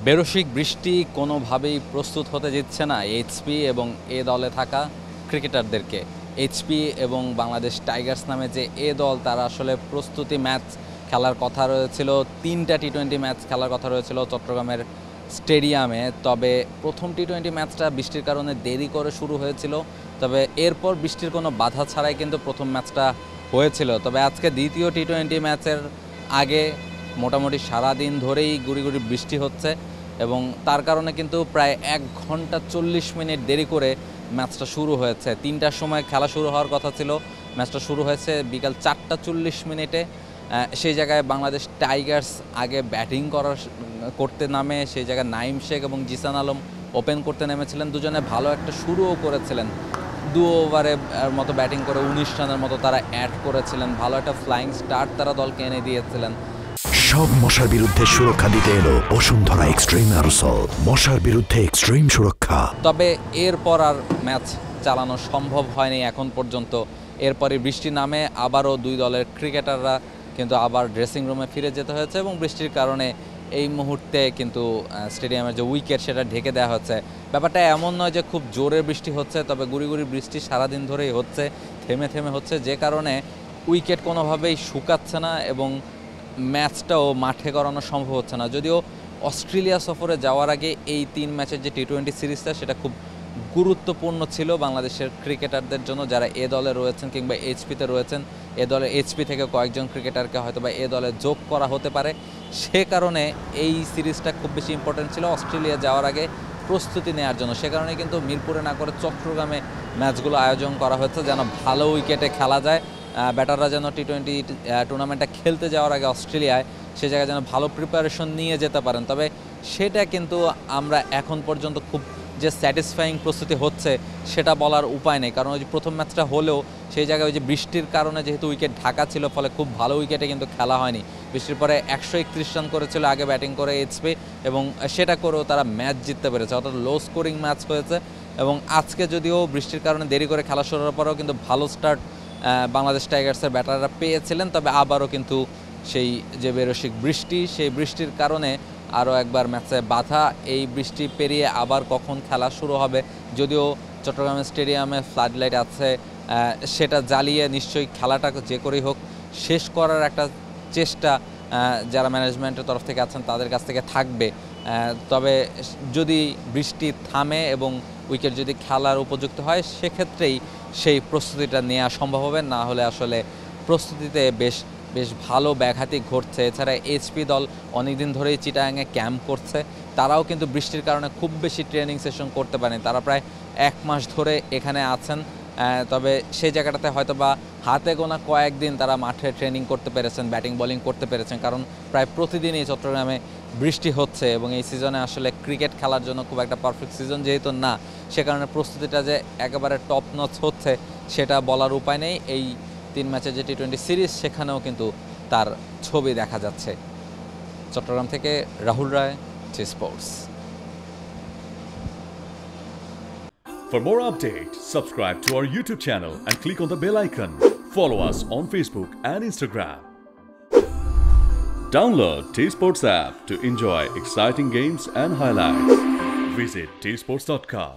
বেরসিক বৃষ্টি কোনোভাবেই প্রস্তুত হতে দিচ্ছে না এইচপি এবং এ দলে থাকা ক্রিকেটারদেরকে। এইচপি এবং বাংলাদেশ টাইগার্স নামে যে এ দল, তারা আসলে প্রস্তুতি ম্যাচ খেলার কথা রয়েছিল, 3টা টি-20 ম্যাচ খেলার কথা রয়েছিল চট্টগ্রামের স্টেডিয়ামে। তবে প্রথম টি-20 ম্যাচটা বৃষ্টির কারণে দেরি করে শুরু হয়েছিল, তবে এরপর বৃষ্টির কোনো বাধা ছাড়াই কিন্তু প্রথম ম্যাচটা হয়েছিল। তবে আজকে দ্বিতীয় টি-20 ম্যাচের আগে মোটামুটি সারাদিন ধরেই গুড়ি গুড়ি বৃষ্টি হচ্ছে এবং তার কারণে কিন্তু প্রায় 1 ঘন্টা 40 মিনিট দেরি করে ম্যাচটা শুরু হয়েছে। 3টার সময় খেলা শুরু হওয়ার কথা ছিল, ম্যাচটা শুরু হয়েছে বিকাল 4টা 40 মিনিটে। সেই জায়গায় বাংলাদেশ টাইগার্স আগে ব্যাটিং করতে নামে, সেই জায়গায় নাইম শেখ এবং জিসান আলম ওপেন করতে নেমেছিলেন। দুজনে ভালো একটা শুরুও করেছিলেন, 2 ওভারে মতো ব্যাটিং করে 19 রানের মতো তারা অ্যাড করেছিলেন। ভালো একটা ফ্লাইং স্টার্ট তারা দলকে এনে দিয়েছিলেন। সব মশার বিরুদ্ধে সুরক্ষা দিতে এলো বসুন্ধরা এক্সট্রিম অ্যারোসল, মশার বিরুদ্ধে এক্সট্রিম সুরক্ষা। তবে এরপর আর ম্যাচ চালানো সম্ভব হয়নি এখন পর্যন্ত। এরপরে বৃষ্টি নামে আবারও 2 দলের ক্রিকেটাররা কিন্তু আবার ড্রেসিং রুমে ফিরে যেতে হয়েছে এবং বৃষ্টির কারণে এই মুহূর্তে কিন্তু স্টেডিয়ামের যে উইকেট সেটা ঢেকে দেওয়া হচ্ছে। ব্যাপারটা এমন নয় যে খুব জোরে বৃষ্টি হচ্ছে, তবে গুড়ি গুড়ি বৃষ্টি সারাদিন ধরেই হচ্ছে, থেমে থেমে হচ্ছে, যে কারণে উইকেট কোনোভাবেই শুকাচ্ছে না এবং ম্যাচটাও মাঠে করানো সম্ভব হচ্ছে না। যদিও অস্ট্রেলিয়া সফরে যাওয়ার আগে এই 3 ম্যাচের যে টি-20 সিরিজটা, সেটা খুব গুরুত্বপূর্ণ ছিল বাংলাদেশের ক্রিকেটারদের জন্য, যারা এ দলে রয়েছেন কিংবা এইচপিতে রয়েছেন। এ দলে এইচপি থেকে কয়েকজন ক্রিকেটারকে হয়তো বা এ দলে যোগ করা হতে পারে, সে কারণে এই সিরিজটা খুব বেশি ইম্পর্টেন্ট ছিল অস্ট্রেলিয়া যাওয়ার আগে প্রস্তুতি নেওয়ার জন্য। সে কারণে কিন্তু মিরপুরে না করে চট্টগ্রামে ম্যাচগুলো আয়োজন করা হয়েছে, যেন ভালো উইকেটে খেলা যায়। ব্যাটাররা যেন টি-20 টুর্নামেন্টটা খেলতে যাওয়ার আগে অস্ট্রেলিয়ায় সে জায়গায় যেন ভালো প্রিপারেশন নিয়ে যেতে পারেন। তবে সেটা কিন্তু আমরা এখন পর্যন্ত খুব যে স্যাটিসফাইং প্রস্তুতি হচ্ছে সেটা বলার উপায় নেই, কারণ ওই যে প্রথম ম্যাচটা হলেও সেই জায়গায় ওই যে বৃষ্টির কারণে যেহেতু উইকেট ঢাকা ছিল, ফলে খুব ভালো উইকেটে কিন্তু খেলা হয়নি। বৃষ্টির পরে 131 রান করেছিল আগে ব্যাটিং করে এইচপি এবং সেটা করেও তারা ম্যাচ জিততে পেরেছে, অর্থাৎ লো স্কোরিং ম্যাচ হয়েছে। এবং আজকে যদিও বৃষ্টির কারণে দেরি করে খেলা শুরু হওয়ার পরেও কিন্তু ভালো স্টার্ট বাংলাদেশ টাইগার্সের ব্যাটাররা পেয়েছিলেন। তবে আবারও কিন্তু সেই যে বেরসিক বৃষ্টি, সেই বৃষ্টির কারণে আরও একবার ম্যাচে বাধা। এই বৃষ্টি পেরিয়ে আবার কখন খেলা শুরু হবে, যদিও চট্টগ্রাম স্টেডিয়ামে ফ্লাড লাইট আছে, সেটা জ্বালিয়ে নিশ্চয়ই খেলাটা যে করেই হোক শেষ করার একটা চেষ্টা যারা ম্যানেজমেন্টের তরফ থেকে আছেন তাদের কাছ থেকে থাকবে। তবে যদি বৃষ্টি থামে এবং উইকেট যদি খেলার উপযুক্ত হয়, সেক্ষেত্রেই সেই প্রস্তুতিটা নেওয়া সম্ভব হবে। না হলে আসলে প্রস্তুতিতে বেশ ভালো ব্যাঘাতি ঘটছে। এছাড়া এইচপি দল অনেকদিন ধরেই চিটাগাংয়ে ক্যাম্প করছে, তারাও কিন্তু বৃষ্টির কারণে খুব বেশি ট্রেনিং সেশন করতে পারেনি। তারা প্রায় 1 মাস ধরে এখানে আছেন, তবে সেই জায়গাটাতে হয়তো বা হাতে গোনা কয়েকদিন তারা মাঠে ট্রেনিং করতে পেরেছেন, ব্যাটিং বোলিং করতে পেরেছেন, কারণ প্রায় প্রতিদিনই চট্টগ্রামে বৃষ্টি হচ্ছে এবং এই সিজনে আসলে ক্রিকেট খেলার জন্য খুব একটা পারফেক্ট সিজন যেহেতু না, সে কারণে প্রস্তুতিটা যে একেবারে টপ নচ হচ্ছে সেটা বলার উপায় নেই। এই 3 ম্যাচের যে টি-20 সিরিজ, সেখানেও কিন্তু তার ছবি দেখা যাচ্ছে। চট্টগ্রাম থেকে রাহুল রায়, T Sports. For more updates, subscribe to our YouTube channel and click on the bell icon. Follow us on Facebook and Instagram. Download T-Sports app to enjoy exciting games and highlights. Visit tsports.com.